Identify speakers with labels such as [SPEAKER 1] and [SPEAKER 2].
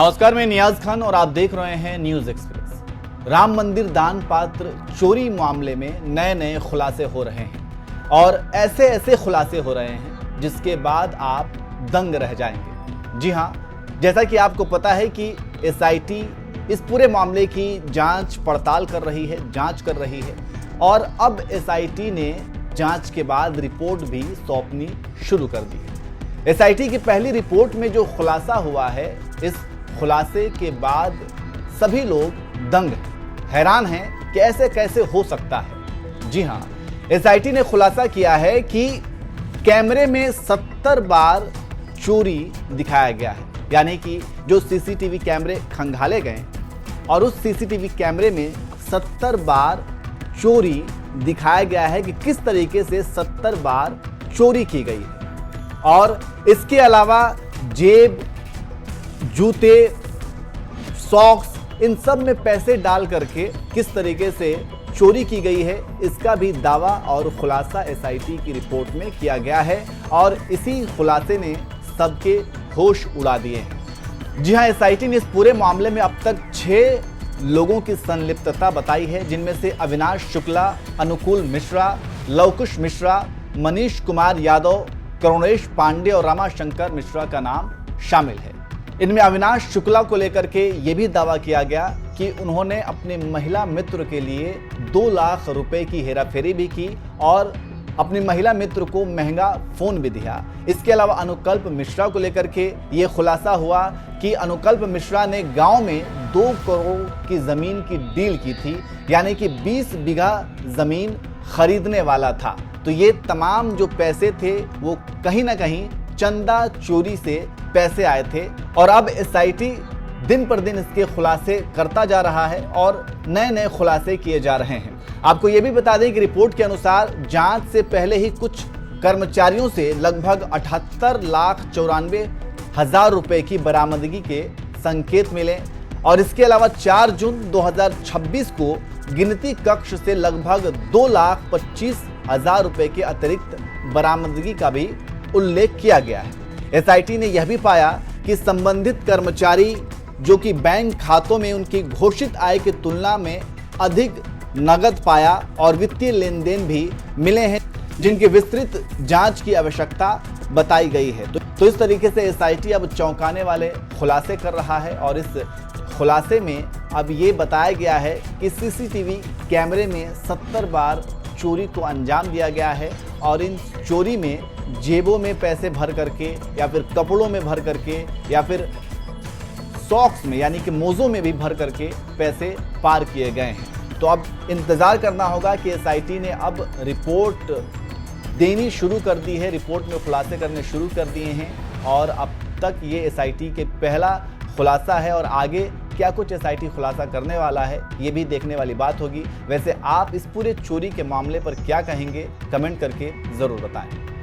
[SPEAKER 1] नमस्कार, मैं नियाज खान और आप देख रहे हैं न्यूज एक्सप्रेस। राम मंदिर दान पात्र चोरी मामले में नए नए खुलासे हो रहे हैं और ऐसे ऐसे खुलासे हो रहे हैं जिसके बाद आप दंग रह जाएंगे। जी हां, जैसा कि आपको पता है कि एसआईटी इस पूरे मामले की जांच पड़ताल कर रही है, जांच कर रही है और अब एसआईटी ने जांच के बाद रिपोर्ट भी सौंपनी शुरू कर दी है। एसआईटी की पहली रिपोर्ट में जो खुलासा हुआ है, इस खुलासे के बाद सभी लोग दंग हैरान हैं कि ऐसे कैसे हो सकता है। जी हां, एसआईटी ने खुलासा किया है कि कैमरे में 70 बार चोरी दिखाया गया है, यानी कि जो सीसीटीवी कैमरे खंगाले गए और उस सीसीटीवी कैमरे में 70 बार चोरी दिखाया गया है कि किस तरीके से 70 बार चोरी की गई है। और इसके अलावा जेब, जूते, सॉक्स, इन सब में पैसे डाल करके किस तरीके से चोरी की गई है, इसका भी दावा और खुलासा एसआईटी की रिपोर्ट में किया गया है और इसी खुलासे ने सबके होश उड़ा दिए हैं। जी हां, एसआईटी ने इस पूरे मामले में अब तक 6 लोगों की संलिप्तता बताई है, जिनमें से अविनाश शुक्ला, अनुकूल मिश्रा, लवकुश मिश्रा, मनीष कुमार यादव, करुणेश पांडे और रमाशंकर मिश्रा का नाम शामिल है। इनमें अविनाश शुक्ला को लेकर के ये भी दावा किया गया कि उन्होंने अपने महिला मित्र के लिए 2 लाख रुपए की हेराफेरी भी की और अपनी महिला मित्र को महंगा फोन भी दिया। इसके अलावा अनुकल्प मिश्रा को लेकर के ये खुलासा हुआ कि अनुकल्प मिश्रा ने गांव में 2 करोड़ की जमीन की डील की थी, यानी कि 20 बीघा जमीन खरीदने वाला था। तो ये तमाम जो पैसे थे वो कहीं ना कहीं चंदा चोरी से पैसे आए थे और अब एसआईटी दिन पर दिन इसके खुलासे करता जा रहा है और नए नए खुलासे किए जा रहे हैं। आपको ये भी बता दें कि रिपोर्ट के अनुसार जांच से पहले ही कुछ कर्मचारियों से लगभग 78,94,000 रुपए की बरामदगी के संकेत मिले और इसके अलावा 4 जून 2026 को गिनती कक्ष से लगभग 2,25,000 रुपए के अतिरिक्त बरामदगी का भी उल्लेख किया गया है। एसआईटी ने यह भी पाया कि संबंधित कर्मचारी जो कि बैंक खातों में उनकी घोषित आय की तुलना में अधिक नगद पाया और वित्तीय लेन देन भी मिले हैं, जिनकी विस्तृत जांच की आवश्यकता बताई गई है। तो इस तरीके से एसआईटी अब चौंकाने वाले खुलासे कर रहा है और इस खुलासे में अब ये बताया गया है कि सीसीटीवी कैमरे में 70 बार चोरी को अंजाम दिया गया है और इन चोरी में जेबों में पैसे भर करके या फिर कपड़ों में भर करके या फिर सॉक्स में यानी कि मोज़ों में भी भर करके पैसे पार किए गए हैं। तो अब इंतज़ार करना होगा कि एसआईटी ने अब रिपोर्ट देनी शुरू कर दी है, रिपोर्ट में खुलासे करने शुरू कर दिए हैं और अब तक ये एसआईटी के पहला खुलासा है और आगे क्या कुछ एसआईटी खुलासा करने वाला है ये भी देखने वाली बात होगी। वैसे आप इस पूरे चोरी के मामले पर क्या कहेंगे, कमेंट करके ज़रूर बताएं।